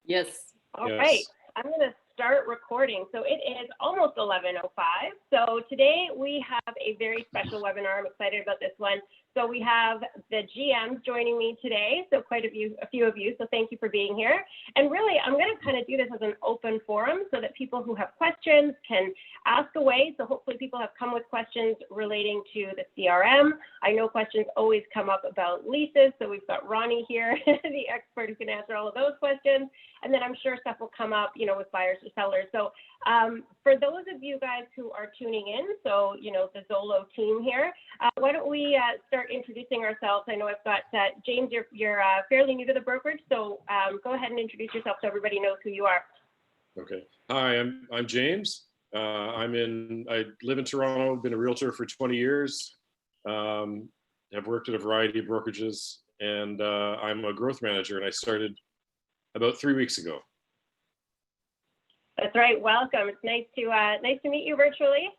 Yes. All Yes. right. I'm going to start recording. So it is almost 11:05. So today we have a very special webinar. I'm excited about this one. So we have the GMs joining me today. So quite a few of you. So thank you for being here. And really, I'm going to kind of do this as an open forum so that people who have questions can ask away. So hopefully people have come with questions relating to the CRM. I know questions always come up about leases. So we've got Ronnie here, the expert who can answer all of those questions. And then I'm sure stuff will come up, with buyers or sellers. So for those of you guys who are tuning in, so, the Zolo team here, why don't we start introducing ourselves? I know I've got James, you're fairly new to the brokerage, so go ahead and introduce yourself so everybody knows who you are. Okay. Hi, I'm James. I live in Toronto, been a realtor for 20 years. Have worked at a variety of brokerages, and I'm a growth manager, and I started about 3 weeks ago. That's right. Welcome. It's nice to meet you virtually.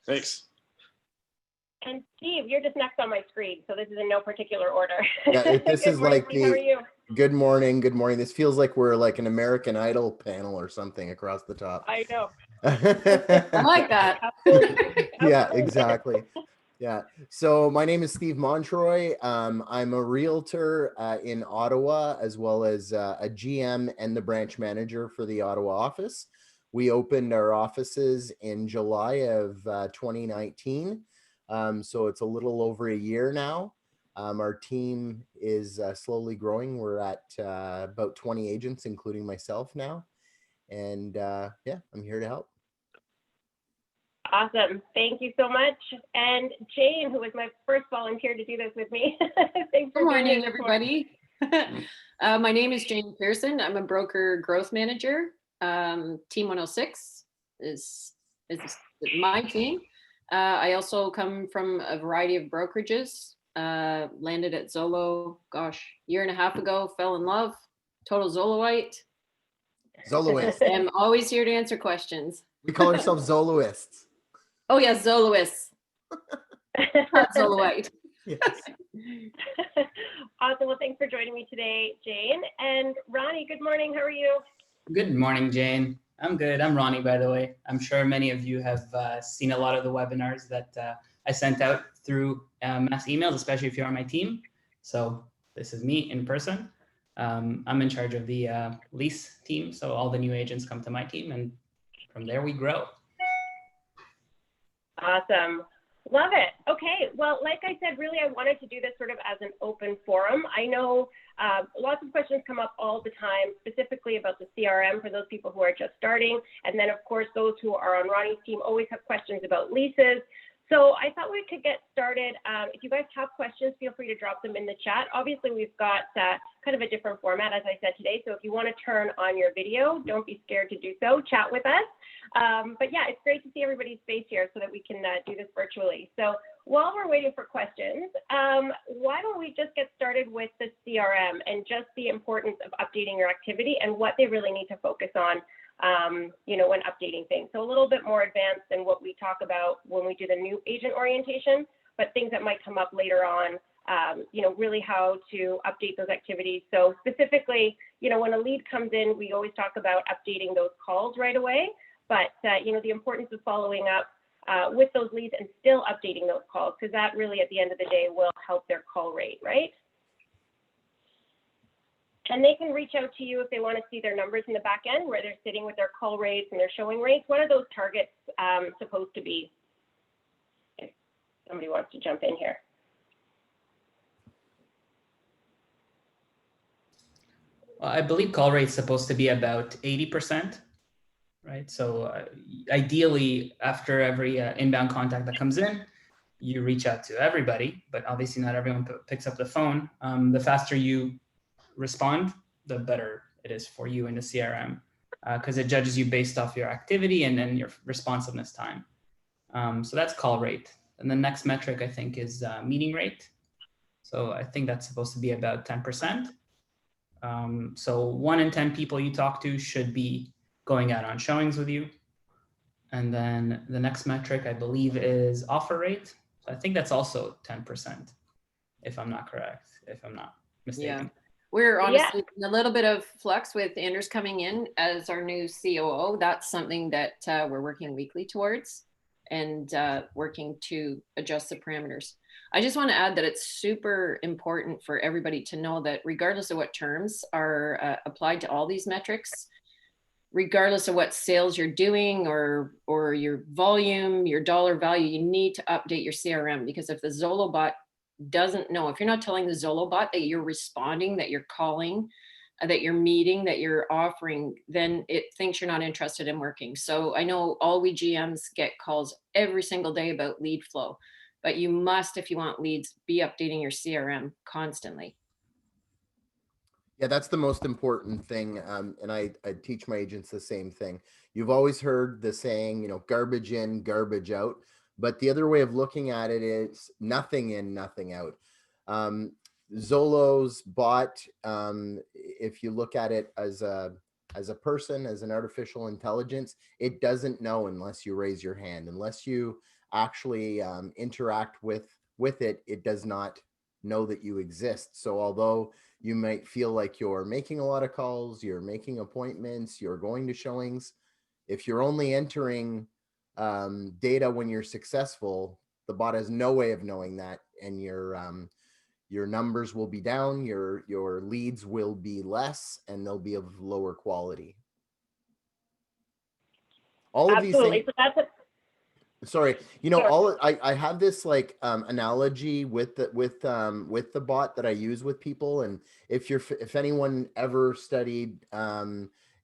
Thanks. And Steve, you're just next on my screen, so this is in no particular order. Yeah, this is morning, like Steve. How are you? Good morning. Good morning. This feels like we're like an American Idol panel or something across the top. I know. I like that. Absolutely. Yeah, exactly. Yeah. So my name is Steve Montroy. I'm a realtor in Ottawa, as well as a GM and the branch manager for the Ottawa office. We opened our offices in July of 2019. So it's a little over a year now. Our team is slowly growing. We're at about 20 agents, including myself now. And yeah, I'm here to help. Awesome. Thank you so much. And Jane, who was my first volunteer to do this with me. Thanks for Good joining morning, us. everybody. My name is Jane Pearson. I'm a broker growth manager. Team 106 is my team. I also come from a variety of brokerages. Landed at Zolo, year and a half ago, fell in love, total Zoloite. Zoloist. I'm always here to answer questions. We call ourselves Zoloists. Oh yeah, Zoloists. Not Zoloite. Yes. Awesome. Well, thanks for joining me today, Jane. And Ronnie, good morning. How are you? Good morning, Jane. I'm good. I'm Ronnie, by the way. I'm sure many of you have seen a lot of the webinars that I sent out through mass emails, especially if you're on my team. So this is me in person. I'm in charge of the lease team. So all the new agents come to my team, and from there we grow. Awesome. Love it. Okay. Well, like I said, really, I wanted to do this sort of as an open forum. I know lots of questions come up all the time, specifically about the CRM for those people who are just starting. And then, of course, those who are on Ronnie's team always have questions about leases. So I thought we could get started. If you guys have questions, feel free to drop them in the chat. Obviously, we've got kind of a different format, as I said today. So if you want to turn on your video, don't be scared to do so. Chat with us. But yeah, it's great to see everybody's face here so that we can do this virtually. So while we're waiting for questions, why don't we just get started with the CRM and just the importance of updating your activity and what they really need to focus on when updating things. So a little bit more advanced than what we talk about when we do the new agent orientation, but things that might come up later on, really how to update those activities. So specifically, when a lead comes in, we always talk about updating those calls right away, but the importance of following up with those leads and still updating those calls, because that really at the end of the day will help their call rate, right? And they can reach out to you if they want to see their numbers in the back end, where they're sitting with their call rates and their showing rates. What are those targets supposed to be? If somebody wants to jump in here. Well, I believe call rate is supposed to be about 80%, right? So ideally, after every inbound contact that comes in, you reach out to everybody, but obviously not everyone picks up the phone. The faster you respond, the better it is for you in the CRM, because it judges you based off your activity and then your responsiveness time. So that's call rate. And the next metric, I think, is meeting rate. So I think that's supposed to be about 10%. So 1 in 10 people you talk to should be going out on showings with you. And then the next metric, I believe, is offer rate. So I think that's also 10%, if I'm not mistaken. Yeah. We're Yeah. honestly in a little bit of flux with Anders coming in as our new COO. That's something that we're working weekly towards and working to adjust the parameters. I just want to add that it's super important for everybody to know that regardless of what terms are applied to all these metrics, regardless of what sales you're doing or your volume, your dollar value, you need to update your CRM, because if the Zolo bot doesn't know, if you're not telling the Zolo bot that you're responding, that you're calling, that you're meeting, that you're offering, then it thinks you're not interested in working. So I know all we GMs get calls every single day about lead flow, but you must, if you want leads, be updating your CRM constantly. Yeah, that's the most important thing. And I teach my agents the same thing. You've always heard the saying, you know, garbage in, garbage out. But the other way of looking at it is nothing in, nothing out. Zolo's bot, if you look at it as a person, as an artificial intelligence, it doesn't know unless you raise your hand, unless you actually interact with it. It does not know that you exist. So although you might feel like you're making a lot of calls, you're making appointments, you're going to showings, if you're only entering data when you're successful, the bot has no way of knowing that, and your numbers will be down, your leads will be less, and they'll be of lower quality. All of Absolutely. these things. So that's a Sorry, you know, Sure. I have this like analogy with the bot that I use with people. And if anyone ever studied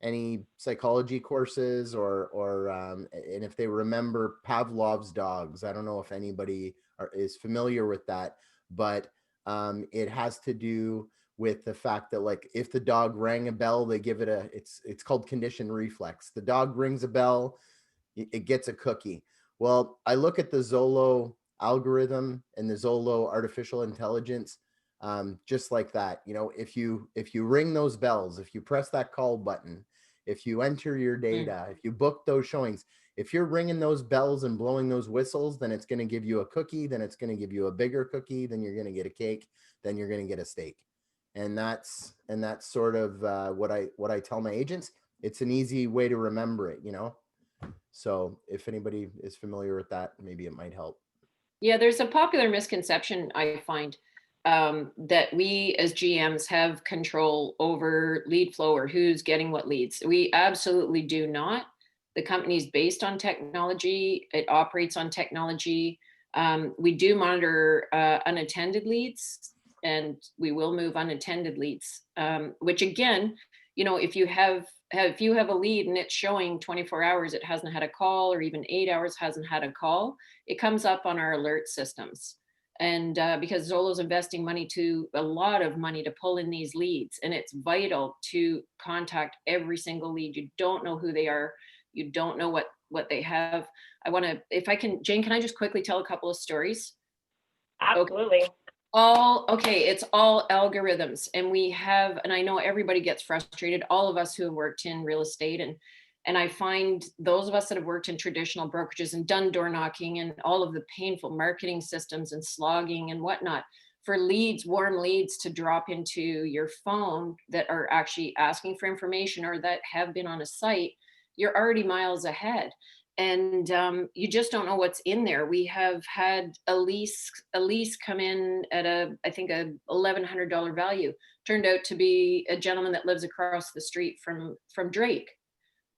any psychology courses and if they remember Pavlov's dogs, I don't know if anybody is familiar with that, but it has to do with the fact that, like, if the dog rang a bell, they give it it's called conditioned reflex. The dog rings a bell, it gets a cookie. Well, I look at the Zolo algorithm and the Zolo artificial intelligence just like that. You know, if you ring those bells, if you press that call button, if you enter your data, if you book those showings, if you're ringing those bells and blowing those whistles, then it's going to give you a cookie, then it's going to give you a bigger cookie, then you're going to get a cake, then you're going to get a steak. And that's sort of what I tell my agents. It's an easy way to remember it, you know. So if anybody is familiar with that, maybe it might help. Yeah, there's a popular misconception I find that we as GMs have control over lead flow or who's getting what leads. We absolutely do not. The company's based on technology. It operates on technology. We do monitor unattended leads, and we will move unattended leads, which again, you know, if you have a lead and it's showing 24 hours, it hasn't had a call, or even 8 hours hasn't had a call, it comes up on our alert systems. And because Zolo's investing a lot of money to pull in these leads, and it's vital to contact every single lead. You don't know who they are. You don't know what they have. If I can, Jane, can I just quickly tell a couple of stories? absolutely. Okay, it's all algorithms, and I know everybody gets frustrated, all of us who have worked in real estate, and I find those of us that have worked in traditional brokerages and done door knocking and all of the painful marketing systems and slogging and whatnot, for leads, warm leads to drop into your phone that are actually asking for information or that have been on a site, you're already miles ahead. And you just don't know what's in there. We have had a lease come in at I think a $1,100 value. Turned out to be a gentleman that lives across the street from Drake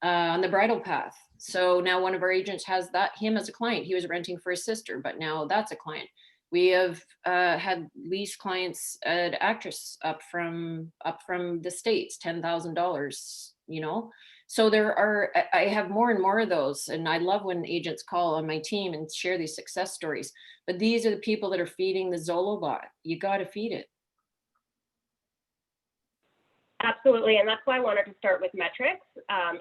on the bridle path. So now one of our agents has him as a client. He was renting for his sister, but now that's a client. We have had lease clients at Actress up from the States, $10,000, you know. So I have more and more of those. And I love when agents call on my team and share these success stories. But these are the people that are feeding the Zolo bot. You got to feed it. Absolutely. And that's why I wanted to start with metrics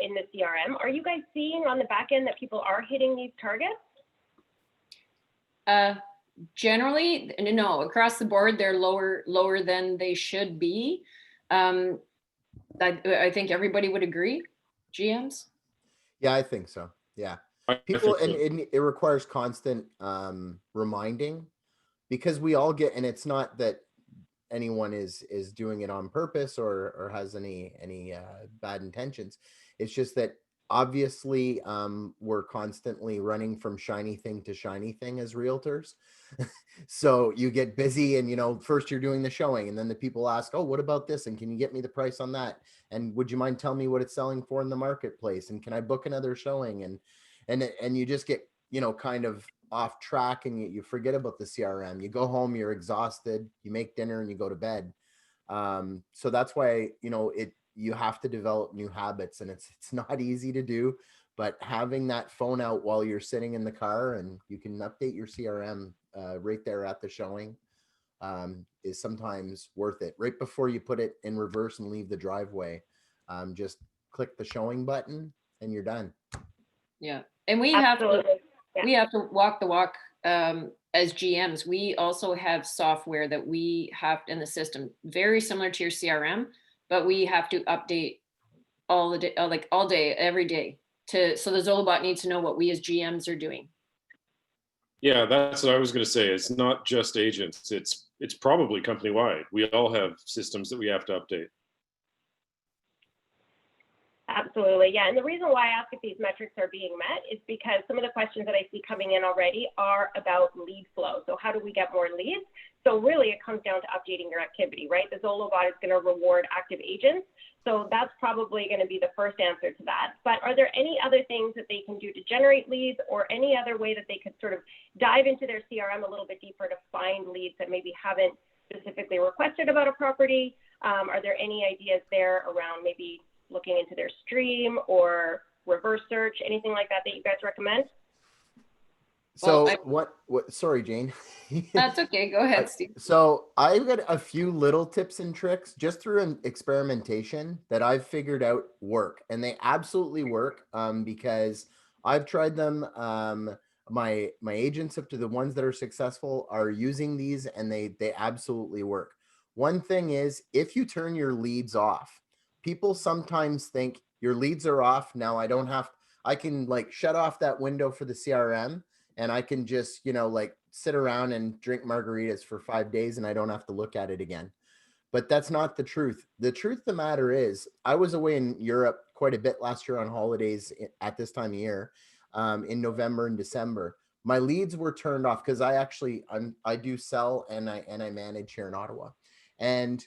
in the CRM. Are you guys seeing on the back end that people are hitting these targets? Generally, no, across the board, they're lower than they should be. I think everybody would agree, GMs. Yeah, I think so. Yeah. I People, think so. and it requires constant reminding, because we all get, and it's not that anyone is doing it on purpose or has any bad intentions. It's just that obviously we're constantly running from shiny thing to shiny thing as realtors. So you get busy and, you know, first you're doing the showing and then the people ask, oh, what about this? And can you get me the price on that? And would you mind telling me what it's selling for in the marketplace? And can I book another showing? And you just get, you know, kind of off track and you forget about the CRM. You go home, you're exhausted, you make dinner and you go to bed. So that's why, you know, you have to develop new habits, and it's not easy to do, but having that phone out while you're sitting in the car and you can update your CRM right there at the showing is sometimes worth it. Right before you put it in reverse and leave the driveway, just click the showing button and you're done. Yeah. And we Absolutely. have to walk the walk as GMs. We also have software that we have in the system, very similar to your CRM, but we have to update all the day, like all day, every day so the Zolobot needs to know what we as GMs are doing. Yeah, that's what I was going to say. It's not just agents. It's probably company wide. We all have systems that we have to update. Absolutely. Yeah. And the reason why I ask if these metrics are being met is because some of the questions that I see coming in already are about lead flow. So how do we get more leads? So really it comes down to updating your activity, right? The Zolobot is going to reward active agents. So that's probably going to be the first answer to that. But are there any other things that they can do to generate leads, or any other way that they could sort of dive into their CRM a little bit deeper to find leads that maybe haven't specifically requested about a property? Are there any ideas there around maybe looking into their stream or reverse search, anything like that that you guys recommend? So Well, what, sorry, Jane. That's okay. Go ahead, Steve. So I've got a few little tips and tricks just through an experimentation that I've figured out work, and they absolutely work because I've tried them. My agents, up to the ones that are successful, are using these, and they absolutely work. One thing is, if you turn your leads off, people sometimes think your leads are off. Now I can like shut off that window for the CRM, and I can just, you know, like sit around and drink margaritas for 5 days and I don't have to look at it again. But that's not the truth. The truth of the matter is, I was away in Europe quite a bit last year on holidays at this time of year, in November and December. My leads were turned off because I do sell and I manage here in Ottawa. And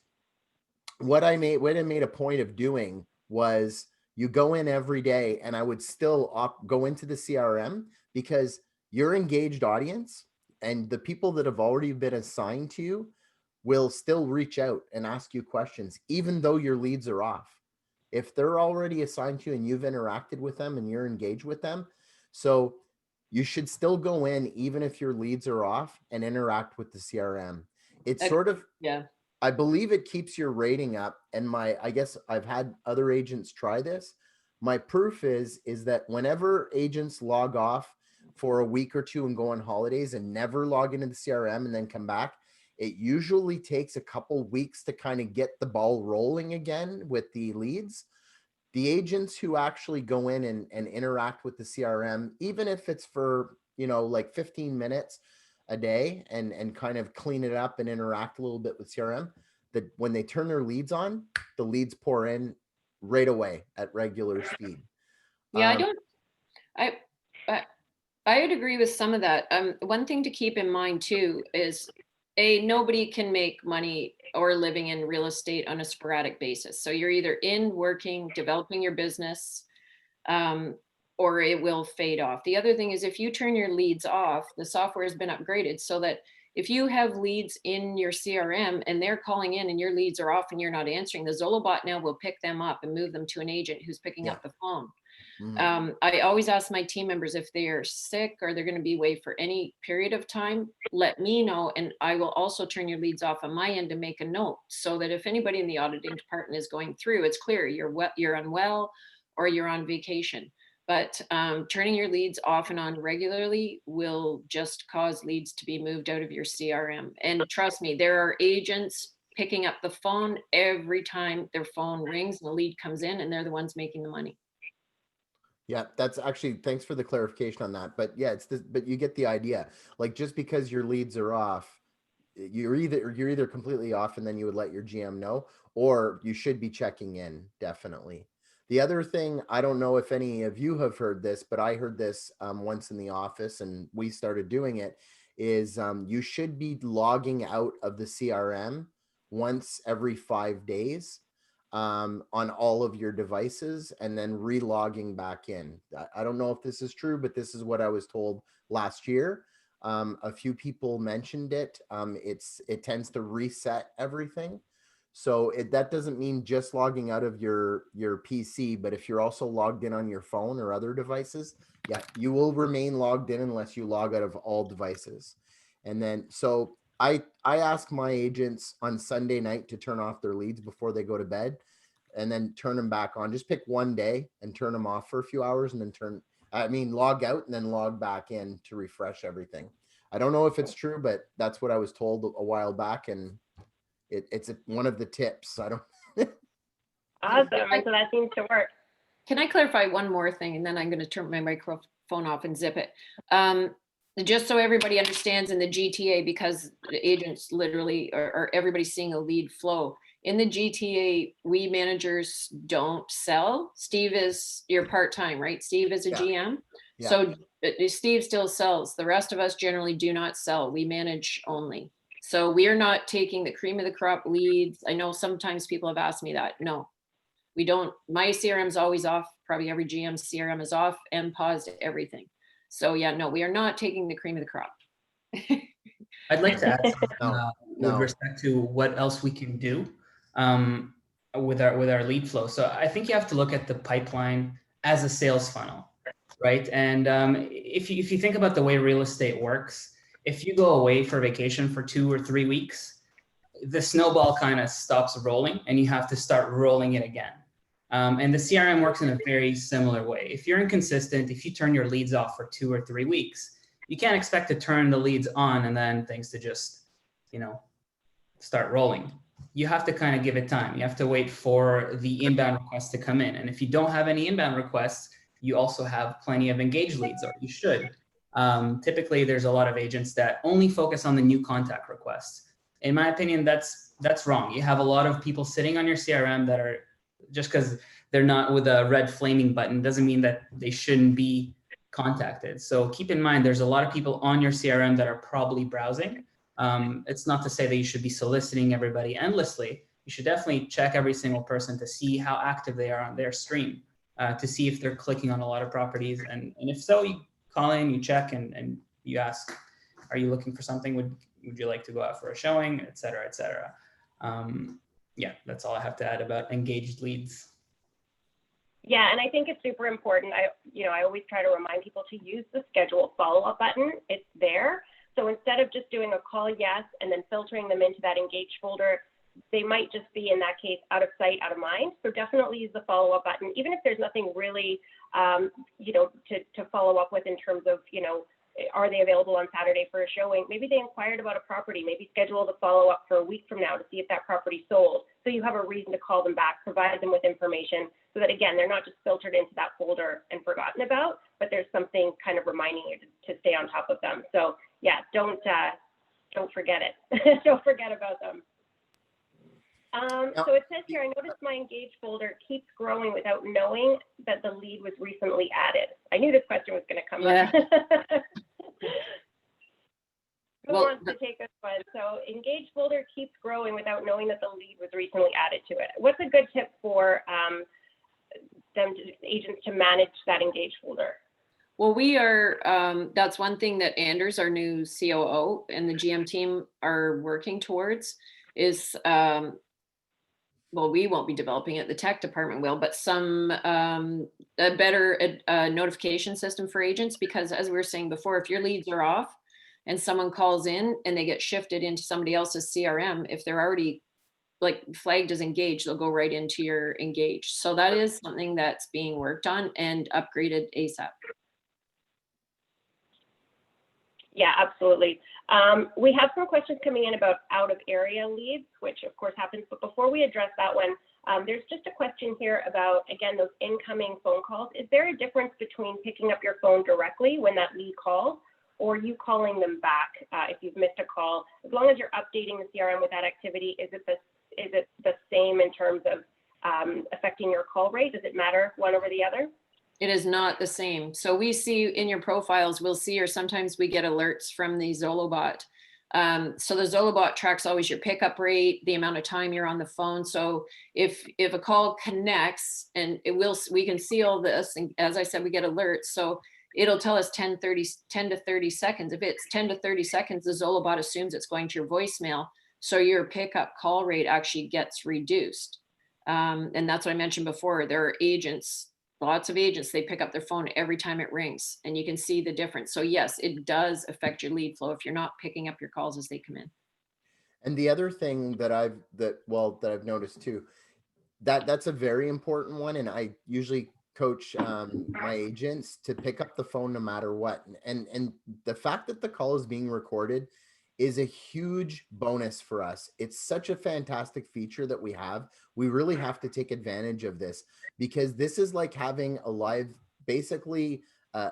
what I made a point of doing was, you go in every day and I would still go into the CRM, because your engaged audience and the people that have already been assigned to you will still reach out and ask you questions, even though your leads are off. If they're already assigned to you and you've interacted with them and you're engaged with them, so you should still go in even if your leads are off and interact with the CRM. It's sort of, Yeah. I believe it keeps your rating up. And I guess I've had other agents try this. My proof is that whenever agents log off for a week or two and go on holidays and never log into the CRM and then come back, it usually takes a couple weeks to kind of get the ball rolling again with the leads. The agents who actually go in and interact with the CRM, even if it's for, you know, like 15 minutes a day, and kind of clean it up and interact a little bit with CRM, that when they turn their leads on, the leads pour in right away at regular speed. Yeah, I would agree with some of that. One thing to keep in mind too is nobody can make money or living in real estate on a sporadic basis. So you're either in working, developing your business, or it will fade off. The other thing is, if you turn your leads off, the software has been upgraded so that if you have leads in your CRM and they're calling in and your leads are off and you're not answering, the Zolobot now will pick them up and move them to an agent who's picking up the phone. I always ask my team members, if they are sick or they're going to be away for any period of time, let me know. And I will also turn your leads off on my end to make a note, so that if anybody in the auditing department is going through, it's clear you're unwell or you're on vacation. But turning your leads off and on regularly will just cause leads to be moved out of your CRM. And trust me, there are agents picking up the phone every time their phone rings and the lead comes in, and they're the ones making the money. Yeah, that's actually, thanks for the clarification on that. But yeah, but you get the idea. Like, just because your leads are off, you're either completely off and then you would let your GM know, or you should be checking in, definitely. The other thing, I don't know if any of you have heard this, but I heard this once in the office and we started doing it, is you should be logging out of the CRM once every 5 days on all of your devices and then re-logging back in. I don't know if this is true, but this is what I was told last year. A few people mentioned it. It tends to reset everything. So that doesn't mean just logging out of your PC, but if you're also logged in on your phone or other devices, yeah, you will remain logged in unless you log out of all devices. And then, so I ask my agents on Sunday night to turn off their leads before they go to bed and then turn them back on. Just pick one day and turn them off for a few hours and then log out and then log back in to refresh everything. I don't know if it's true, but that's what I was told a while back, and it's one of the tips. I don't. Awesome. So that seems to work. Can I clarify one more thing, and then I'm going to turn my microphone off and zip it. Just so everybody understands, in the GTA, because the agents literally or everybody's seeing a lead flow. In the GTA, we managers don't sell. Steve is your part-time, right? Steve is a GM. Yeah. So Steve still sells. The rest of us generally do not sell. We manage only. So we are not taking the cream of the crop leads. I know sometimes people have asked me that. No, we don't. My CRM is always off. Probably every GM CRM is off and paused everything. So yeah, no, we are not taking the cream of the crop. I'd like to add something No. with respect to what else we can do with our lead flow. So I think you have to look at the pipeline as a sales funnel, right? And if you think about the way real estate works, if you go away for vacation for 2 or 3 weeks, the snowball kind of stops rolling and you have to start rolling it again. And the CRM works in a very similar way. If you're inconsistent, if you turn your leads off for 2 or 3 weeks, you can't expect to turn the leads on and then things to just, start rolling. You have to kind of give it time. You have to wait for the inbound requests to come in. And if you don't have any inbound requests, you also have plenty of engaged leads, or you should. Typically, there's a lot of agents that only focus on the new contact requests. In my opinion, that's wrong. You have a lot of people sitting on your CRM that are, just because they're not with a red flaming button doesn't mean that they shouldn't be contacted. So keep in mind, there's a lot of people on your CRM that are probably browsing. It's not to say that you should be soliciting everybody endlessly. You should definitely check every single person to see how active they are on their stream, to see if they're clicking on a lot of properties. And if so, you call in, you check, and you ask, are you looking for something? Would you like to go out for a showing, et cetera, et cetera. Yeah, that's all I have to add about engaged leads. Yeah, and I think it's super important. I always try to remind people to use the schedule follow-up button. It's there. So instead of just doing a call yes and then filtering them into that engaged folder, they might just be, in that case, out of sight, out of mind. So definitely use the follow-up button, even if there's nothing really, to follow up with in terms of, are they available on Saturday for a showing? Maybe they inquired about a property, maybe schedule the follow-up for a week from now to see if that property sold. So you have a reason to call them back, provide them with information so that, again, they're not just filtered into that folder and forgotten about, but there's something kind of reminding you to stay on top of them. So yeah, don't forget it. Don't forget about them. So it says here, I noticed my engaged folder keeps growing without knowing that the lead was recently added. I knew this question was going to come up. Who wants to take this one? So engaged folder keeps growing without knowing that the lead was recently added to it. What's a good tip for agents to manage that engaged folder? Well, we are, that's one thing that Anders, our new COO, and the GM team are working towards is, well, we won't be developing it, the tech department will, but a better notification system for agents, because as we were saying before, if your leads are off and someone calls in and they get shifted into somebody else's CRM, if they're already like flagged as engaged, they'll go right into your engaged. So that is something that's being worked on and upgraded ASAP. Yeah, absolutely. We have some questions coming in about out of area leads, which of course happens. But before we address that one, there's just a question here about, again, those incoming phone calls. Is there a difference between picking up your phone directly when that lead calls or you calling them back if you've missed a call. As long as you're updating the CRM with that activity, is it the same in terms of affecting your call rate? Does it matter one over the other? It is not the same. So we see in your profiles, we'll see, or sometimes we get alerts from the Zolo bot. So the Zolo bot tracks always your pickup rate, the amount of time you're on the phone. So if a call connects, and we can see all this, and as I said, we get alerts. So it'll tell us 10 to 30 seconds. If it's 10 to 30 seconds, the Zolo bot assumes it's going to your voicemail. So your pickup call rate actually gets reduced. And that's what I mentioned before. There are agents, lots of agents, they pick up their phone every time it rings, and you can see the difference. So yes, it does affect your lead flow if you're not picking up your calls as they come in. And the other thing that I've noticed too, that's a very important one. And I usually coach my agents to pick up the phone no matter what. And the fact that the call is being recorded is a huge bonus for us. It's such a fantastic feature that we have. We really have to take advantage of this, because this is like having a live, basically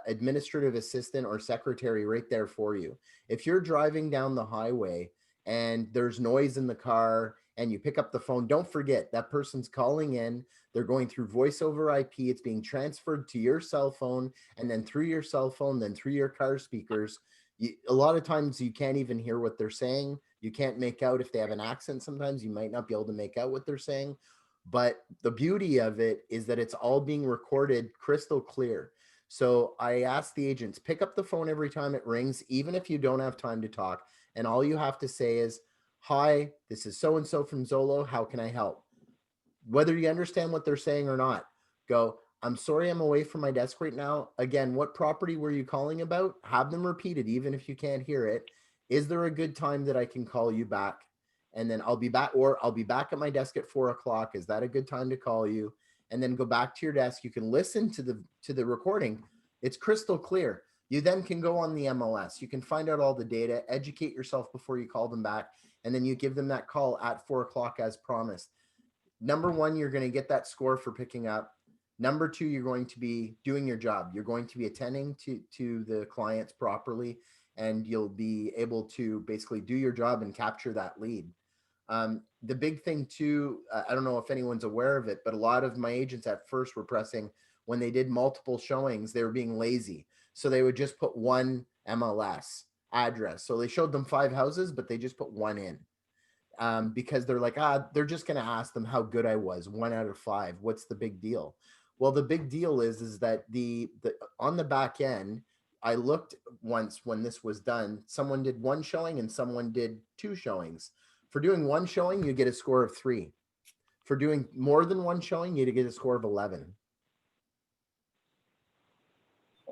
administrative assistant or secretary right there for you. If you're driving down the highway and there's noise in the car and you pick up the phone, don't forget that person's calling in. They're going through voice over IP. It's being transferred to your cell phone, and then through your cell phone, then through your car speakers. A lot of times you can't even hear what they're saying. You can't make out if they have an accent. Sometimes you might not be able to make out what they're saying. But the beauty of it is that it's all being recorded crystal clear. So I ask the agents, pick up the phone every time it rings, even if you don't have time to talk. And all you have to say is, "Hi, this is so-and-so from Zolo. How can I help?" Whether you understand what they're saying or not, go, "I'm sorry, I'm away from my desk right now. Again, what property were you calling about?" Have them repeat it, even if you can't hear it. "Is there a good time that I can call you back? And then I'll be back at my desk at 4 o'clock. Is that a good time to call you?" And then go back to your desk. You can listen to the recording. It's crystal clear. You then can go on the MLS. You can find out all the data, educate yourself before you call them back. And then you give them that call at 4 o'clock as promised. Number one, you're going to get that score for picking up. Number two, you're going to be doing your job. You're going to be attending to the clients properly, and you'll be able to basically do your job and capture that lead. The big thing too, I don't know if anyone's aware of it, but a lot of my agents at first were pressing, when they did multiple showings, they were being lazy. So they would just put one MLS address. So they showed them 5 houses, but they just put one in. Because they're like, they're just going to ask them how good I was. 1 out of 5. What's the big deal? Well, the big deal is that the on the back end, I looked once when this was done, someone did 1 showing and someone did 2 showings. For doing 1 showing, you get a score of 3. For doing more than 1 showing, you get a score of 11.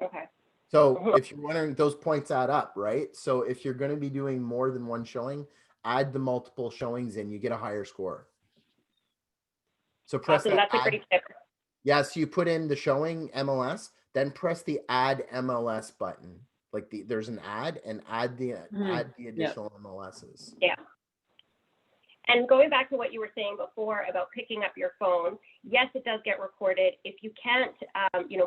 Okay. So if you're wondering, those points add up, right? So if you're going to be doing more than 1 showing, add the multiple showings in, you get a higher score. So press Awesome. that. That's a great tip. Yeah, so you put in the showing MLS, then press the add MLS button. Like there's an ad, and add the additional MLSs. Yeah. And going back to what you were saying before about picking up your phone, yes, it does get recorded. If you can't,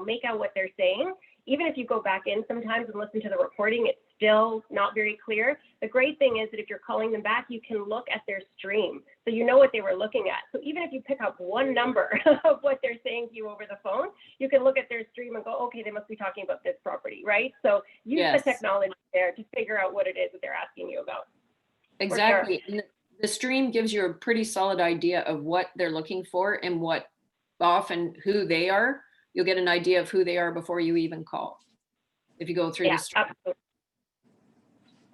make out what they're saying, even if you go back in sometimes and listen to the recording, it's still not very clear. The great thing is that if you're calling them back, you can look at their stream, so you know what they were looking at. So even if you pick up one number of what they're saying to you over the phone, you can look at their stream and go, okay, they must be talking about this property, right? So use the technology there to figure out what it is that they're asking you about. Exactly. Sure. The stream gives you a pretty solid idea of what they're looking for and what often who they are. You'll get an idea of who they are before you even call, if you go through the stream. Absolutely.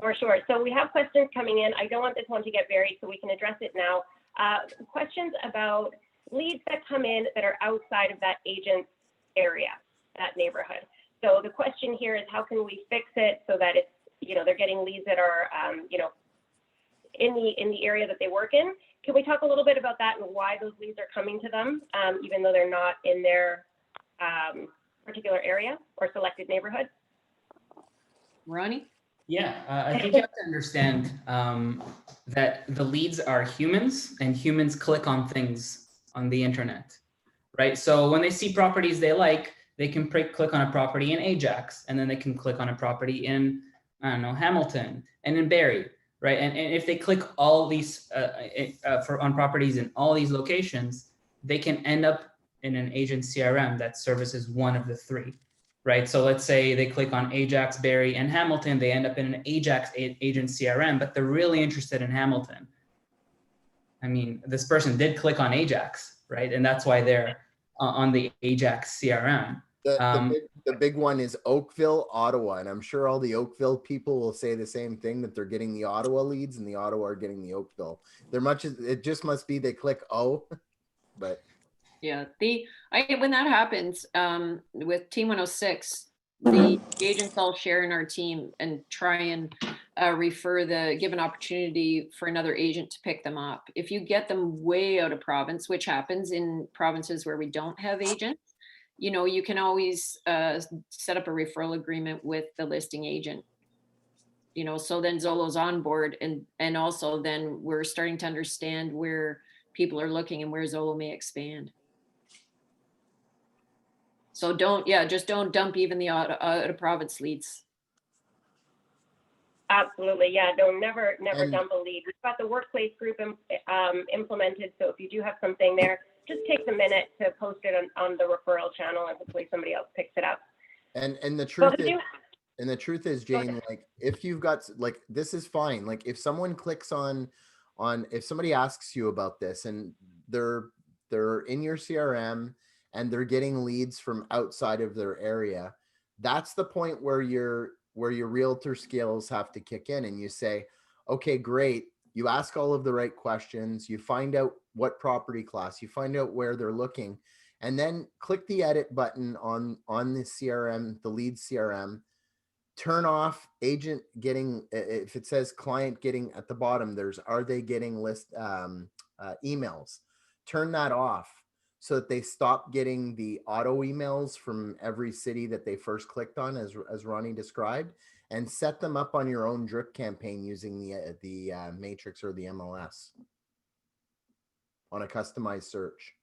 For sure. So we have questions coming in. I don't want this one to get buried, so we can address it now. Questions about leads that come in that are outside of that agent's area, that neighborhood. So the question here is, how can we fix it so that it's, they're getting leads that are, in the area that they work in? Can we talk a little bit about that and why those leads are coming to them, even though they're not in their particular area or selected neighborhood? Ronnie? Yeah, I think you have to understand that the leads are humans, and humans click on things on the internet, right? So when they see properties they like, they can click on a property in Ajax, and then they can click on a property in I don't know, Hamilton and in Barrie, right? And if they click all these on properties in all these locations, they can end up in an agent CRM that services one of the three, right? So let's say they click on Ajax, Barrie, and Hamilton, they end up in an Ajax agent CRM, but they're really interested in Hamilton. I mean, this person did click on Ajax, right? And that's why they're on the Ajax CRM. The big one is Oakville, Ottawa, and I'm sure all the Oakville people will say the same thing, that they're getting the Ottawa leads and the Ottawa are getting the Oakville. It just must be they click O, but Yeah, when that happens with Team 106, the agents all share in our team and try and give an opportunity for another agent to pick them up. If you get them way out of province, which happens in provinces where we don't have agents, you can always set up a referral agreement with the listing agent. So then Zolo's on board, and also then we're starting to understand where people are looking and where Zolo may expand. So just don't dump even the out of province leads. Absolutely, yeah. Don't never dump a lead. We've got the workplace group implemented, so if you do have something there, just take a minute to post it on the referral channel, and hopefully somebody else picks it up. And the truth is, Jane, like if you've got, like, this is fine. Like if someone clicks on if somebody asks you about this and they're in your CRM and they're getting leads from outside of their area, that's the point where your realtor skills have to kick in, and you say, okay, great. You ask all of the right questions, you find out what property class, you find out where they're looking, and then click the edit button on the CRM, the lead CRM. Turn off agent getting, if it says client getting at the bottom, are they getting emails? Turn that off so that they stop getting the auto emails from every city that they first clicked on, as Ronnie described, and set them up on your own drip campaign using the matrix or the MLS on a customized search.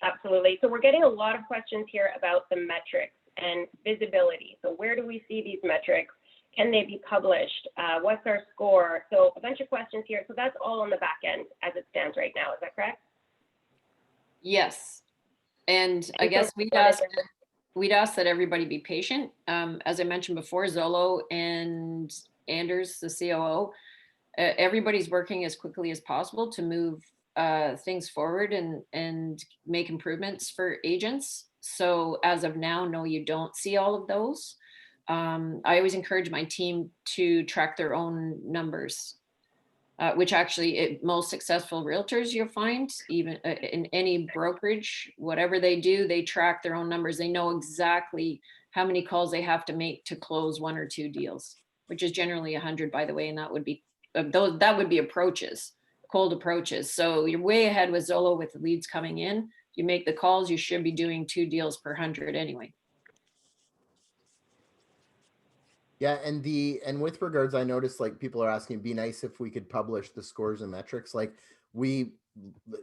Absolutely. So we're getting a lot of questions here about the metrics and visibility. So where do we see these metrics? Can they be published? What's our score? So a bunch of questions here. So that's all on the back end as it stands right now. Is that correct? Yes. And I guess we'd ask that everybody be patient. As I mentioned before, Zolo and Anders, the COO, everybody's working as quickly as possible to move things forward and make improvements for agents. So as of now, no, you don't see all of those. I always encourage my team to track their own numbers, which actually most successful realtors you'll find, even in any brokerage, whatever they do, they track their own numbers. They know exactly how many calls they have to make to close 1 or 2 deals, which is generally 100, by the way, and that would be approaches, cold approaches. So you're way ahead with Zolo with the leads coming in. You make the calls, you should be doing 2 deals per 100 anyway. Yeah, and with regards, I noticed like people are asking, it'd be nice if we could publish the scores and metrics. Like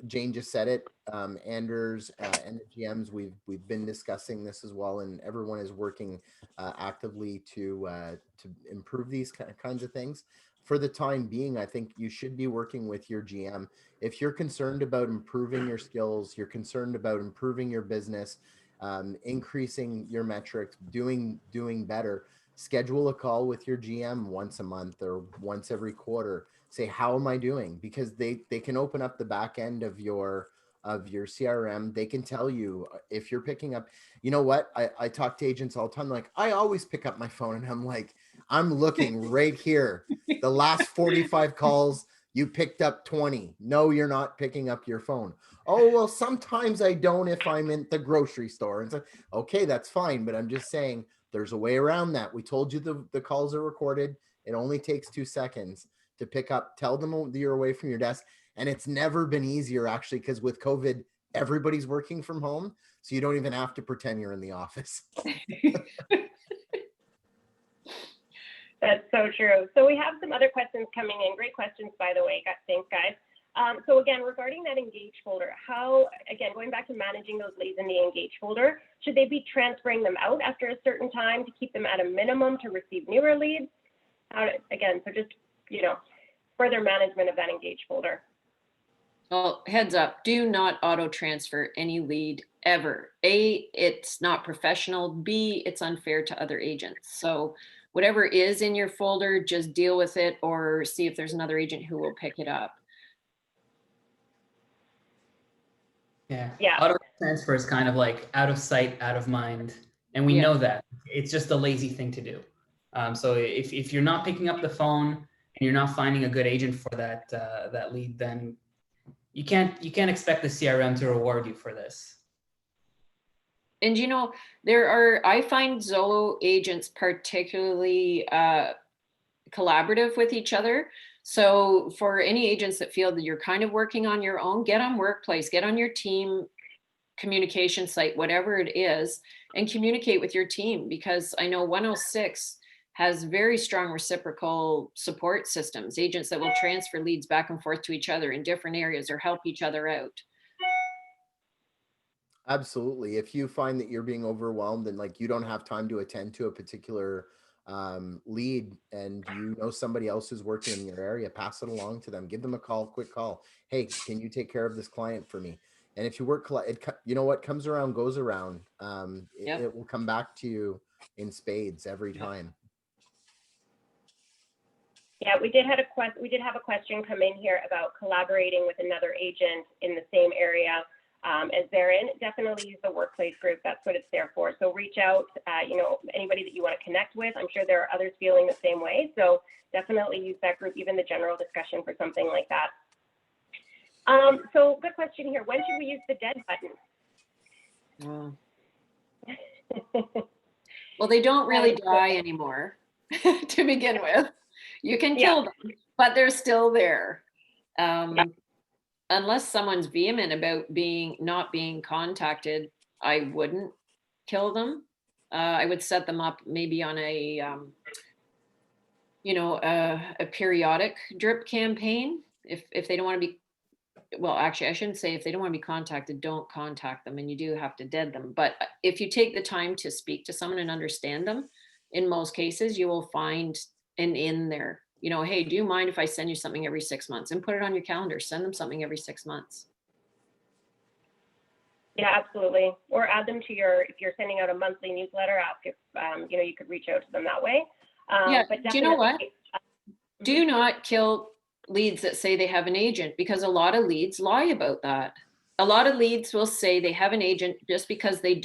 Jane just said it, Anders and the GMs, we've been discussing this as well, and everyone is working actively to improve these kinds of things. For the time being, I think you should be working with your GM. If you're concerned about improving your skills, you're concerned about improving your business, increasing your metrics, doing better, schedule a call with your GM once a month or once every quarter. Say, how am I doing? Because they can open up the back end of your CRM. They can tell you if you're picking up. You know what? I talk to agents all the time. Like, I always pick up my phone, and I'm like, I'm looking right here. The last 45 calls, you picked up 20. No, you're not picking up your phone. Oh, well, sometimes I don't if I'm in the grocery store. And so, okay, that's fine. But I'm just saying there's a way around that. We told you the calls are recorded. It only takes 2 seconds to pick up. Tell them you're away from your desk. And it's never been easier, actually, because with COVID, everybody's working from home. So you don't even have to pretend you're in the office. That's so true. So we have some other questions coming in. Great questions, by the way. Thanks, guys. So again, regarding that engage folder, how, again, going back to managing those leads in the engage folder, should they be transferring them out after a certain time to keep them at a minimum to receive newer leads? Again, so just, you know, further management of that engage folder. Well, heads up, do not auto transfer any lead ever. A, it's not professional. B, it's unfair to other agents. So whatever is in your folder, just deal with it or see if there's another agent who will pick it up. Yeah. Yeah. Auto transfer is kind of like out of sight, out of mind. And we Yeah. know that. It's just a lazy thing to do. So if you're not picking up the phone and you're not finding a good agent for that that lead, then you can't expect the CRM to reward you for this. And you know, I find Zolo agents particularly collaborative with each other. So for any agents that feel that you're kind of working on your own, get on Workplace, get on your team communication site, whatever it is, and communicate with your team, because I know 106 has very strong reciprocal support systems, agents that will transfer leads back and forth to each other in different areas or help each other out. Absolutely. If you find that you're being overwhelmed and like you don't have time to attend to a particular lead and you know somebody else who's working in your area, pass it along to them. Give them a call, quick call. Hey, can you take care of this client for me? And if you work, you know what comes around goes around. Yep. It will come back to you in spades every time. Yeah, we did have a question come in here about collaborating with another agent in the same area as they're in. Definitely use the Workplace group. That's what it's there for. So reach out, you know, anybody that you want to connect with. I'm sure there are others feeling the same way. So definitely use that group, even the general discussion for something like that. So good question here. When should we use the dead button? Well, they don't really die anymore to begin with. You can kill them, but they're still there. Unless someone's vehement about not being contacted, I wouldn't kill them. I would set them up maybe on a periodic drip campaign. If they don't want to be, well, actually, I shouldn't say if they don't want to be contacted, don't contact them, and you do have to dead them. But if you take the time to speak to someone and understand them, in most cases, you will find an in there. You know, hey, do you mind if I send you something every 6 months? And put it on your calendar. Send them something every 6 months. Yeah, absolutely. Or add them to if you're sending out a monthly newsletter, ask if, you know, you could reach out to them that way. Yeah, but do you know what? Do not kill leads that say they have an agent, because a lot of leads lie about that. A lot of leads will say they have an agent just because they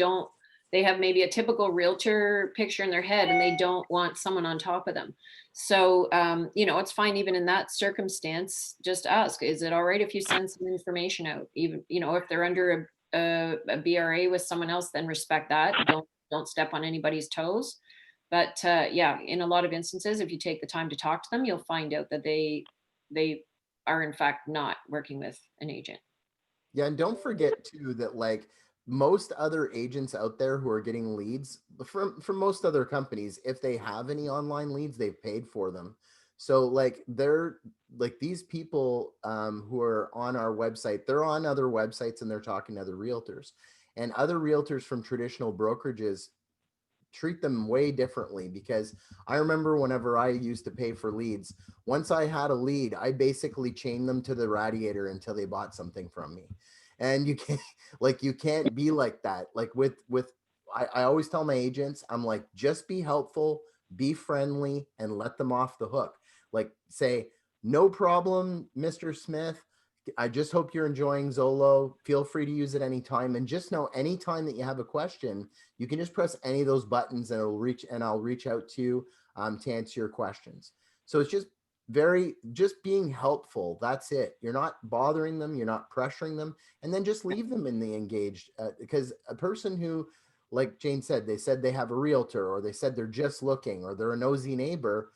have maybe a typical realtor picture in their head and they don't want someone on top of them. So, you know, it's fine even in that circumstance. Just ask, is it all right if you send some information out? Even, you know, if they're under a BRA with someone else, then respect that. Don't step on anybody's toes. But yeah, in a lot of instances, if you take the time to talk to them, you'll find out that they are in fact not working with an agent. Yeah, and don't forget too that like most other agents out there who are getting leads from most other companies, if they have any online leads, they've paid for them. So like they're like these people who are on our website, they're on other websites and they're talking to other realtors, and other realtors from traditional brokerages treat them way differently. Because I remember whenever I used to pay for leads, once I had a lead, I basically chained them to the radiator until they bought something from me. And you can't be like that. Like I always tell my agents, I'm like, just be helpful, be friendly, and let them off the hook. Like say, no problem, Mr. Smith. I just hope you're enjoying Zolo. Feel free to use it anytime. And just know anytime that you have a question, you can just press any of those buttons and I'll reach out to you to answer your questions. So it's just being helpful. That's it. You're not bothering them. You're not pressuring them. And then just leave them in the engaged, because a person who, like Jane said, they said they have a realtor, or they said they're just looking, or they're a nosy neighbor,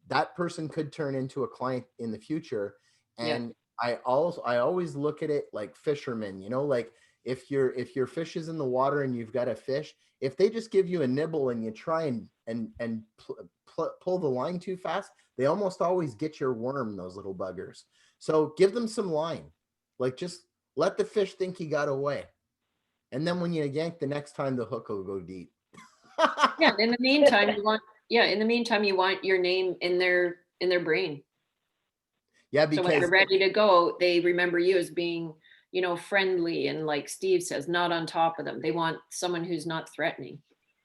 that person could turn into a client in the future. And yeah. I always look at it like fishermen, you know, like if your fish is in the water and you've got a fish, if they just give you a nibble and you try and pull the line too fast, they almost always get your worm, those little buggers. So give them some line, like just let the fish think he got away. And then when you yank the next time, the hook will go deep. Yeah. In the meantime, you want your name in their brain. Yeah, So when they're because ready to go, they remember you as being, friendly and, like Steve says, not on top of them. They want someone who's not threatening.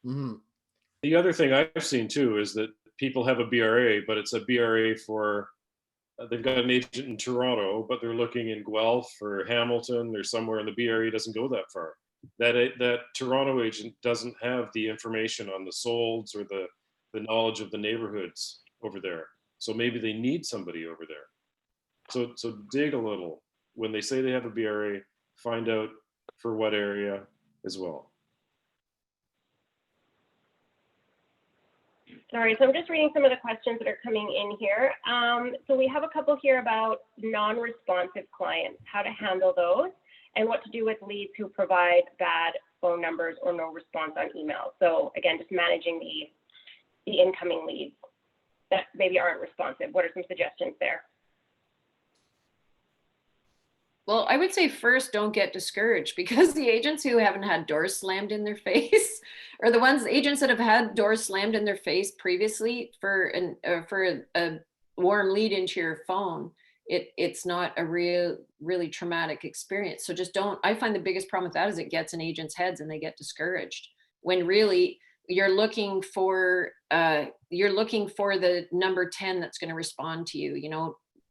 mhm. The other thing I've seen too is that people have a BRA, but it's a BRA for they've got an agent in Toronto, but they're looking in Guelph or Hamilton or somewhere, and the BRA doesn't go that far. That Toronto agent doesn't have the information on the solds or the knowledge of the neighborhoods over there. So maybe they need somebody over there. So dig a little. When they say they have a BRA, find out for what area as well. Sorry, so I'm just reading some of the questions that are coming in here. So we have a couple here about non-responsive clients, how to handle those, and what to do with leads who provide bad phone numbers or no response on email. So again, just managing the incoming leads that maybe aren't responsive. What are some suggestions there? Well, I would say first, don't get discouraged, because the agents who haven't had doors slammed in their face, or the agents that have had doors slammed in their face previously for a warm lead into your phone, it's not a really traumatic experience. So just don't. I find the biggest problem with that is it gets in agents' heads and they get discouraged when really you're looking for the number 10 that's going to respond to you.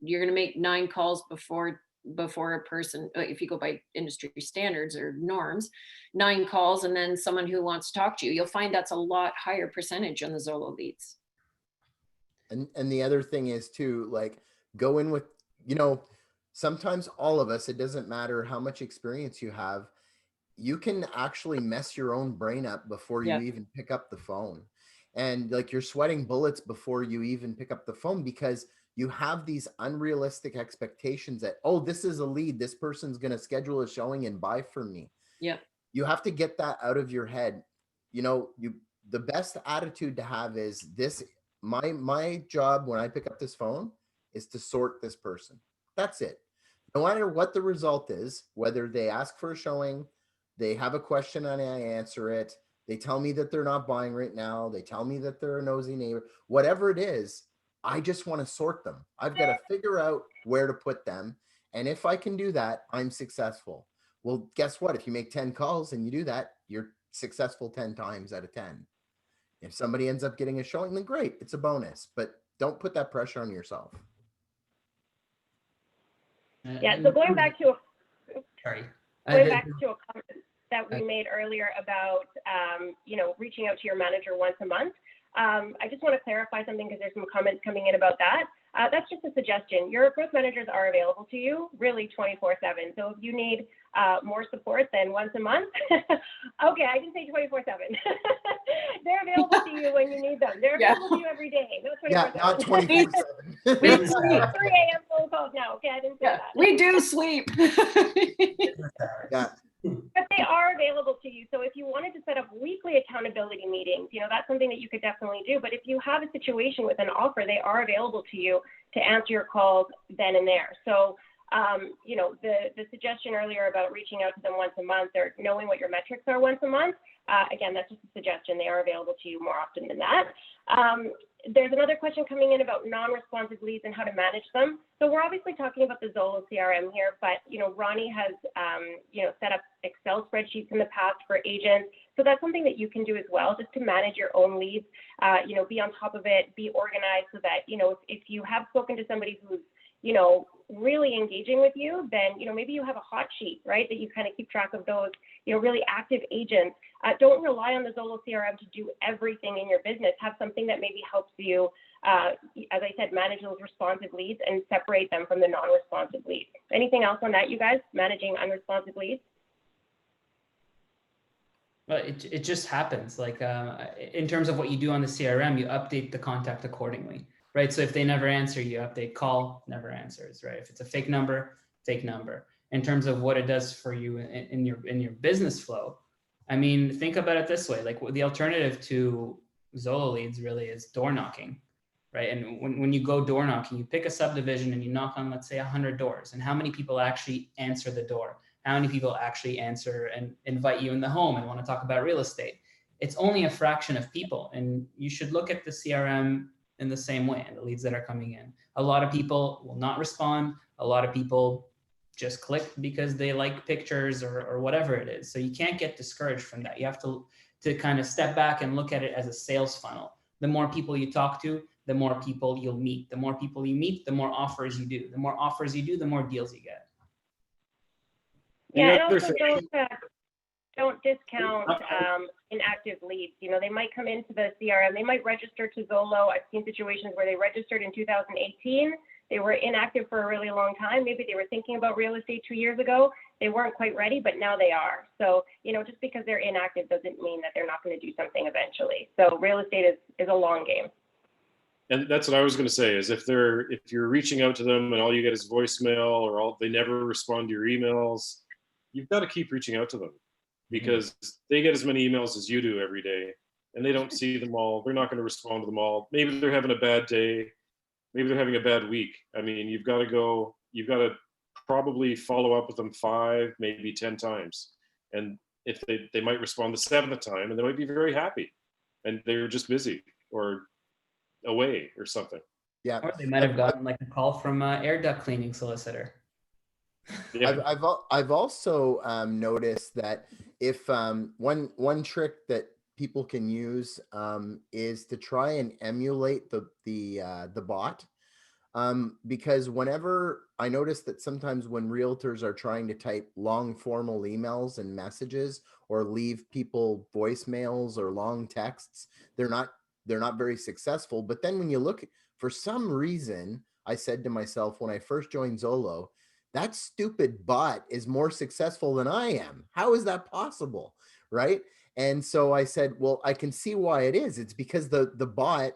You're going to make 9 calls before a person, if you go by industry standards or norms, 9 calls, and then someone who wants to talk to you. You'll find that's a lot higher percentage on the Zolo leads. And the other thing is too, like, go in with, sometimes all of us, it doesn't matter how much experience you have, you can actually mess your own brain up before you even pick up the phone. And like, you're sweating bullets before you even pick up the phone because you have these unrealistic expectations that, oh, this is a lead, this person's going to schedule a showing and buy from me. Yeah. You have to get that out of your head. The best attitude to have is this. My job when I pick up this phone is to sort this person. That's it. No matter what the result is, whether they ask for a showing, they have a question and I answer it, they tell me that they're not buying right now, they tell me that they're a nosy neighbor, whatever it is, I just want to sort them. I've got to figure out where to put them. And if I can do that, I'm successful. Well, guess what? If you make 10 calls and you do that, you're successful 10 times out of 10. If somebody ends up getting a showing, then great, it's a bonus, but don't put that pressure on yourself. Yeah, so going back to a comment that we made earlier about, reaching out to your manager once a month. I just want to clarify something because there's some comments coming in about that. That's just a suggestion. Your growth managers are available to you really 24/7. So if you need more support than once a month, okay, I didn't say 24/7. They're available to you when you need them. They're available to you every day. No 24/7. Yeah, not 24/7. 3 a.m. phone calls now. Okay, I didn't say that. We do sleep. Yeah. But they are available to you. So if you wanted to set up weekly accountability meetings, that's something that you could definitely do. But if you have a situation with an offer, they are available to you to answer your calls then and there. So, the suggestion earlier about reaching out to them once a month or knowing what your metrics are once a month, again, that's just a suggestion. They are available to you more often than that. There's another question coming in about non-responsive leads and how to manage them. So we're obviously talking about the Zolo CRM here, but Ronnie has set up Excel spreadsheets in the past for agents. So that's something that you can do as well, just to manage your own leads. Be on top of it, be organized so that if you have spoken to somebody who's really engaging with you, then maybe you have a hot sheet, right, that you kind of keep track of those really active agents. Don't rely on the Zolo CRM to do everything in your business. Have something that maybe helps you, as I said, manage those responsive leads and separate them from the non-responsive leads. Anything else on that, you guys, managing unresponsive leads? Well, it just happens. Like in terms of what you do on the CRM, you update the contact accordingly, right? So if they never answer, you update call, never answers, right? If it's a fake number, fake number. In terms of what it does for you in your business flow, I mean, think about it this way: like the alternative to Zolo leads really is door knocking, right? And when you go door knocking, you pick a subdivision and you knock on, let's say, 100 doors. And how many people actually answer the door? How many people actually answer and invite you in the home and want to talk about real estate? It's only a fraction of people. And you should look at the CRM in the same way, and the leads that are coming in. A lot of people will not respond. A lot of people just click because they like pictures or whatever it is. So you can't get discouraged from that. You have to kind of step back and look at it as a sales funnel. The more people you talk to, the more people you'll meet. The more people you meet, the more offers you do. The more offers you do, the more deals you get. Yeah, and other also thing- don't discount inactive leads. You know, they might come into the CRM, they might register to Zolo. I've seen situations where they registered in 2018. They were inactive for a really long time. Maybe they were thinking about real estate 2 years ago. They weren't quite ready, but now they are. So, you know, just because they're inactive doesn't mean that they're not going to do something eventually. So real estate is a long game. And that's what I was going to say is if you're reaching out to them and all you get is voicemail or they never respond to your emails, you've got to keep reaching out to them because they get as many emails as you do every day and they don't see them all. They're not going to respond to them all. Maybe they're having a bad day. Maybe they're having a bad week. I mean, you've got to probably follow up with them 5, maybe 10 times. And if they might respond the 7th time and they might be very happy and they're just busy or away or something. Yeah. Or they might have gotten like a call from an air duct cleaning solicitor. Yeah. I've also noticed that if one trick that people can use is to try and emulate the bot, because whenever I notice that sometimes when realtors are trying to type long formal emails and messages or leave people voicemails or long texts, they're not very successful. But then when you look, for some reason, I said to myself when I first joined Zolo, that stupid bot is more successful than I am. How is that possible? Right. And so I said, well, I can see why it is. It's because the bot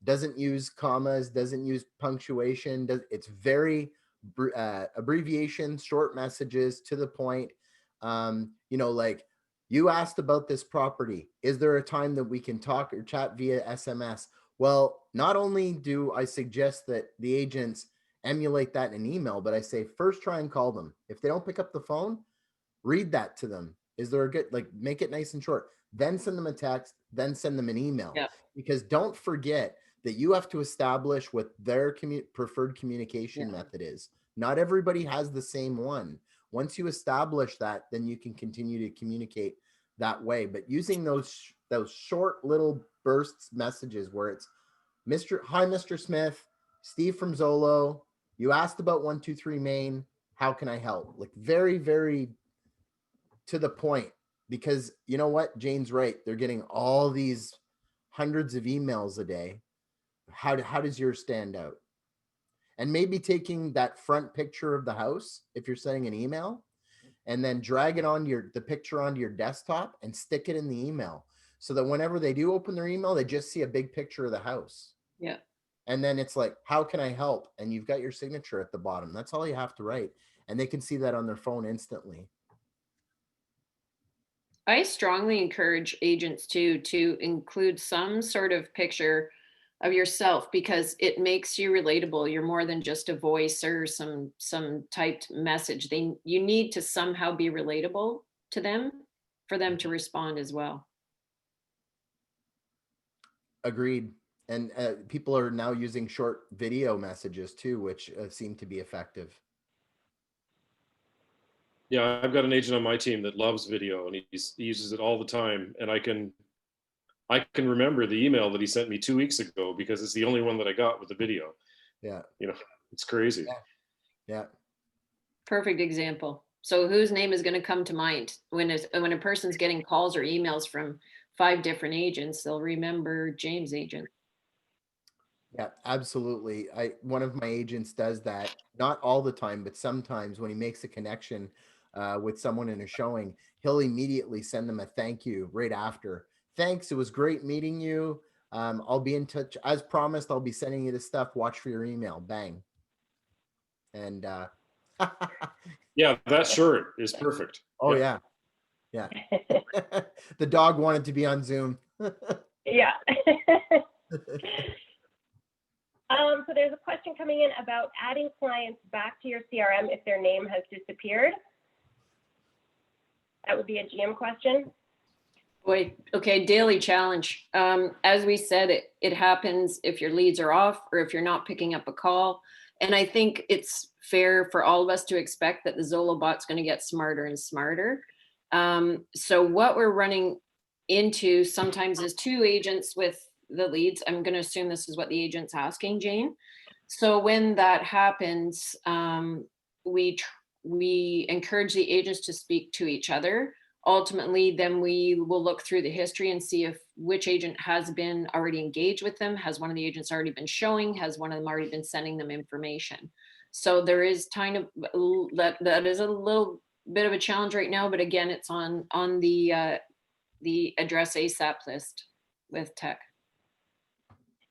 doesn't use commas, doesn't use punctuation. It's very abbreviation, short messages to the point. You know, like, you asked about this property. Is there a time that we can talk or chat via SMS? Well, not only do I suggest that the agents emulate that in an email, but I say first try and call them. If they don't pick up the phone, read that to them. Is there a good, like, make it nice and short, then send them a text, then send them an email. Yeah. Because don't forget that you have to establish what their preferred communication Yeah. method is. Not everybody has the same one. Once you establish that, then you can continue to communicate that way. But using those short little bursts messages where it's Hi, Mr. Smith, Steve from Zolo. You asked about 123 Main. How can I help? Like, very, very to the point, because you know what? Jane's right. They're getting all these hundreds of emails a day. How does yours stand out? And maybe taking that front picture of the house, if you're sending an email, and then drag it on the picture onto your desktop and stick it in the email so that whenever they do open their email, they just see a big picture of the house. Yeah. And then it's like, how can I help? And you've got your signature at the bottom. That's all you have to write. And they can see that on their phone instantly. I strongly encourage agents to include some sort of picture of yourself because it makes you relatable. You're more than just a voice or some typed message. You need to somehow be relatable to them for them to respond as well. Agreed. And people are now using short video messages too, which seem to be effective. Yeah, I've got an agent on my team that loves video and he uses it all the time. And I can remember the email that he sent me 2 weeks ago because it's the only one that I got with the video. Yeah. You know, it's crazy. Yeah. Perfect example. So whose name is going to come to mind when a person's getting calls or emails from 5 different agents? They'll remember James' agent. Yeah, absolutely. One of my agents does that, not all the time, but sometimes when he makes a connection with someone in a showing, he'll immediately send them a thank you right after. Thanks, it was great meeting you. I'll be in touch. As promised, I'll be sending you this stuff. Watch for your email. Bang. And yeah, that shirt is perfect. Oh yeah. Yeah. The dog wanted to be on Zoom. Yeah. So there's a question coming in about adding clients back to your CRM if their name has disappeared. That would be a GM question. Boy, okay, daily challenge. As we said, it happens if your leads are off or if you're not picking up a call. And I think it's fair for all of us to expect that the Zolo bot's going to get smarter and smarter. So what we're running into sometimes is two agents with the leads. I'm going to assume this is what the agent's asking, Jane. So when that happens, we encourage the agents to speak to each other. Ultimately, then we will look through the history and see if which agent has been already engaged with them. Has one of the agents already been showing? Has one of them already been sending them information? So there is kind of that is a little bit of a challenge right now, but again, it's on the address ASAP list with tech.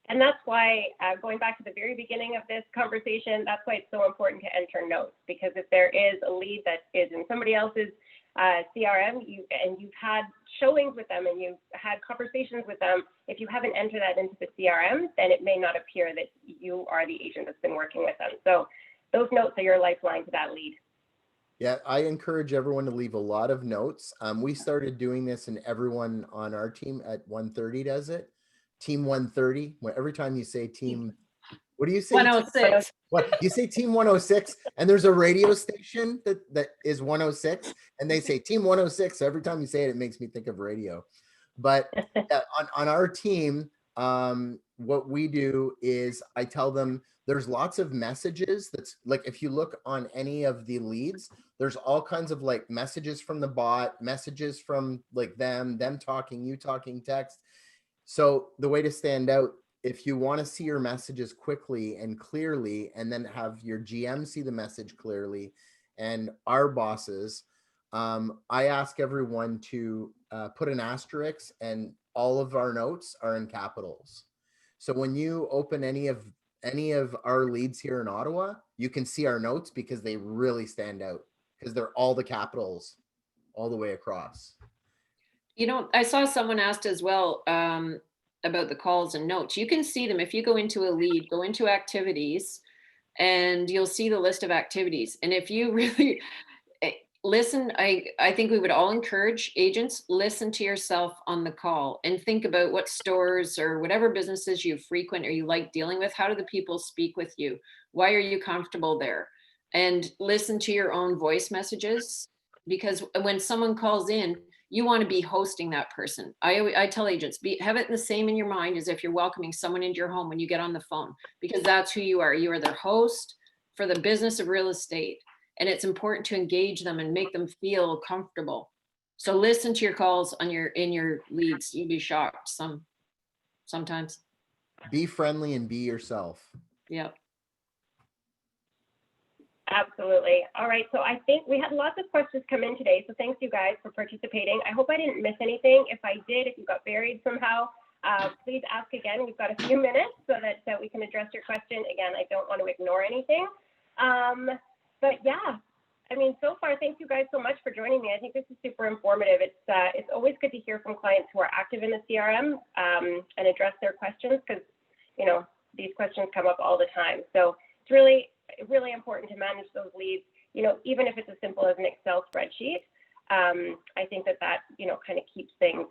And that's why, going back to the very beginning of this conversation, that's why it's so important to enter notes, because if there is a lead that is in somebody else's CRM, you've had showings with them and you've had conversations with them, if you haven't entered that into the CRM, then it may not appear that you are the agent that's been working with them. So those notes are your lifeline to that lead. Yeah, I encourage everyone to leave a lot of notes. We started doing this, and everyone on our team at 1:30 does it. Team 1:30. Every time you say team, what do you say? 106. What you say? Team 106, and there's a radio station that is 106, and they say Team 106. So every time you say it, it makes me think of radio. But on our team, what we do is I tell them there's lots of messages. That's like, if you look on any of the leads, there's all kinds of like messages from the bot, messages from like them talking, you talking, text. So the way to stand out, if you want to see your messages quickly and clearly, and then have your GM see the message clearly, and our bosses, I ask everyone to put an asterisk, and all of our notes are in capitals. So when you open any of our leads here in Ottawa, you can see our notes because they really stand out, because they're all the capitals all the way across. You know, I saw someone asked as well about the calls and notes. You can see them if you go into a lead, go into activities, and you'll see the list of activities. And if you really listen, I think we would all encourage agents, listen to yourself on the call and think about what stores or whatever businesses you frequent or you like dealing with. How do the people speak with you? Why are you comfortable there? And listen to your own voice messages, because when someone calls in, you want to be hosting that person. I tell agents, have it the same in your mind as if you're welcoming someone into your home when you get on the phone, because that's who you are. You are their host for the business of real estate. And it's important to engage them and make them feel comfortable. So listen to your calls in your leads. You'd be shocked sometimes. Be friendly and be yourself. Yep. Absolutely. All right. So I think we had lots of questions come in today. So thanks you guys for participating. I hope I didn't miss anything. If I did, if you got buried somehow, please ask again. We've got a few minutes so that we can address your question. Again, I don't want to ignore anything. But yeah, I mean, so far, thank you guys so much for joining me. I think this is super informative. It's always good to hear from clients who are active in the CRM and address their questions, because, you know, these questions come up all the time. So it's really important to manage those leads, you know, even if it's as simple as an Excel spreadsheet. I think that you know, kind of keeps things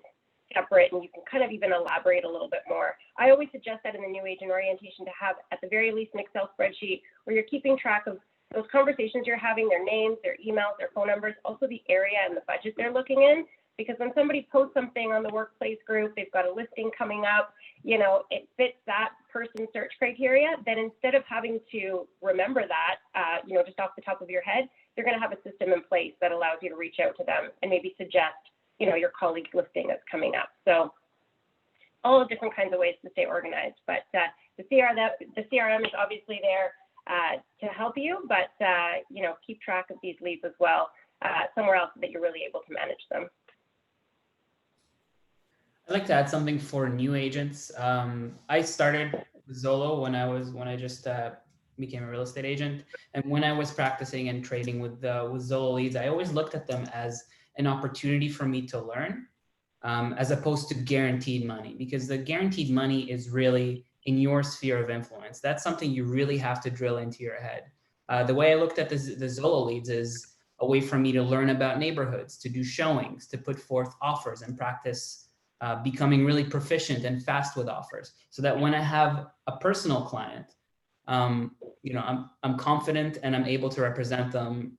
separate, and you can kind of even elaborate a little bit more. I always suggest that in the new agent orientation to have at the very least an Excel spreadsheet where you're keeping track of those conversations you're having, their names, their emails, their phone numbers, also the area and the budget they're looking in. Because when somebody posts something on the workplace group, they've got a listing coming up, you know, it fits that person's search criteria, then instead of having to remember that, you know, just off the top of your head, you're going to have a system in place that allows you to reach out to them and maybe suggest, you know, your colleague's listing that's coming up. So all different kinds of ways to stay organized. But the CRM is obviously there to help you, but, you know, keep track of these leads as well, somewhere else that you're really able to manage them. I'd like to add something for new agents. I started Zolo when I just became a real estate agent, and when I was practicing and trading with Zolo leads, I always looked at them as an opportunity for me to learn, as opposed to guaranteed money, because the guaranteed money is really in your sphere of influence. That's something you really have to drill into your head. The way I looked at the Zolo leads is a way for me to learn about neighborhoods, to do showings, to put forth offers and practice becoming really proficient and fast with offers, so that when I have a personal client, I'm confident and I'm able to represent them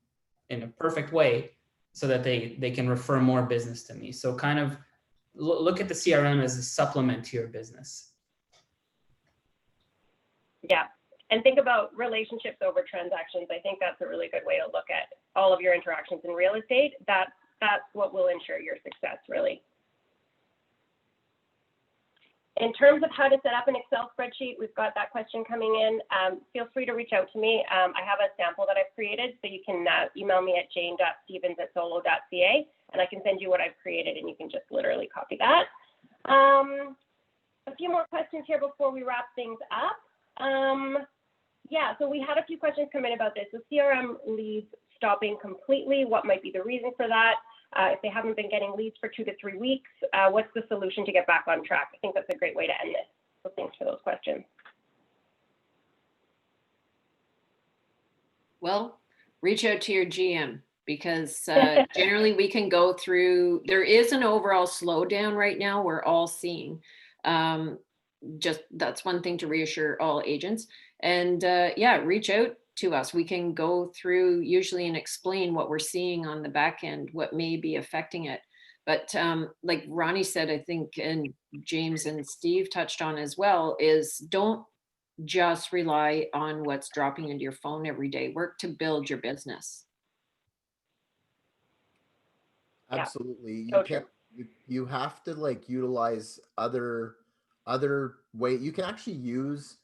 in a perfect way, so that they can refer more business to me. So kind of look at the CRM as a supplement to your business. Yeah. And think about relationships over transactions. I think that's a really good way to look at all of your interactions in real estate. That's what will ensure your success, really. In terms of how to set up an Excel spreadsheet, we've got that question coming in. Feel free to reach out to me. I have a sample that I've created, so you can email me at jane.stevens@zolo.ca, and I can send you what I've created, and you can just literally copy that. A few more questions here before we wrap things up. Yeah, so we had a few questions come in about this. The CRM leads stopping completely. What might be the reason for that? If they haven't been getting leads for 2 to 3 weeks, what's the solution to get back on track? I think that's a great way to end this. So thanks for those questions. Well, reach out to your GM, because generally we can go through, there is an overall slowdown right now we're all seeing. Just that's one thing to reassure all agents. And yeah, reach out to us. We can go through usually and explain what we're seeing on the back end, what may be affecting it. But like Ronnie said, I think, and James and Steve touched on as well, is don't just rely on what's dropping into your phone every day. Work to build your business. Absolutely. So You can't, you have to like utilize other way. You can actually use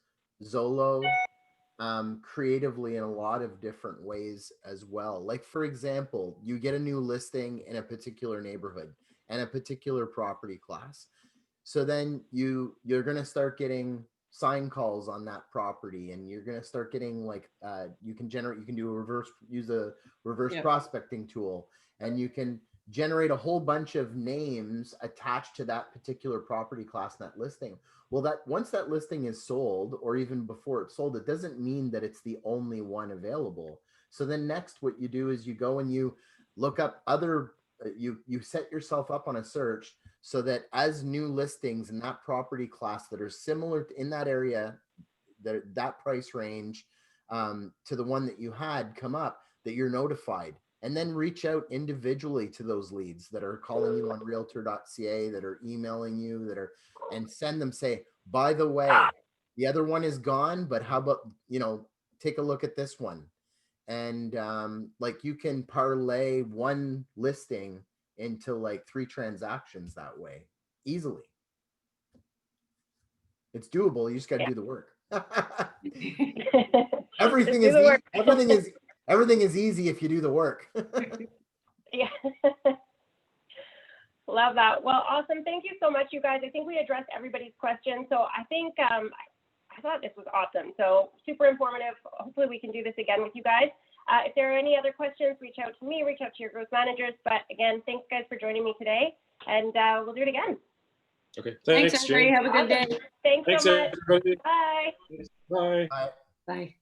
Zolo creatively in a lot of different ways as well. Like, for example, you get a new listing in a particular neighborhood and a particular property class. So then you're going to start getting sign calls on that property, and you're going to start getting like you can do use a reverse prospecting tool, and you can generate a whole bunch of names attached to that particular property class in that listing. Well, that once that listing is sold, or even before it's sold, it doesn't mean that it's the only one available. So then next, what you do is you go and you look up other, you set yourself up on a search, so that as new listings in that property class that are similar in that area, that price range to the one that you had come up, that you're notified. And then reach out individually to those leads that are calling you on realtor.ca, that are emailing you, and send them, say, by the way, the other one is gone, but how about, take a look at this one. And like you can parlay one listing into like 3 transactions that way easily. It's doable. You just got to do the work. Everything is easy if you do the work. Yeah. Love that. Well, awesome. Thank you so much, you guys. I think we addressed everybody's questions. So I think I thought this was awesome. So super informative. Hopefully we can do this again with you guys. If there are any other questions, reach out to me, reach out to your growth managers. But again, thanks guys for joining me today, and we'll do it again. Okay. Thanks everybody. Have a good day. Thanks so much. Everybody. Bye. Bye. Bye. Bye.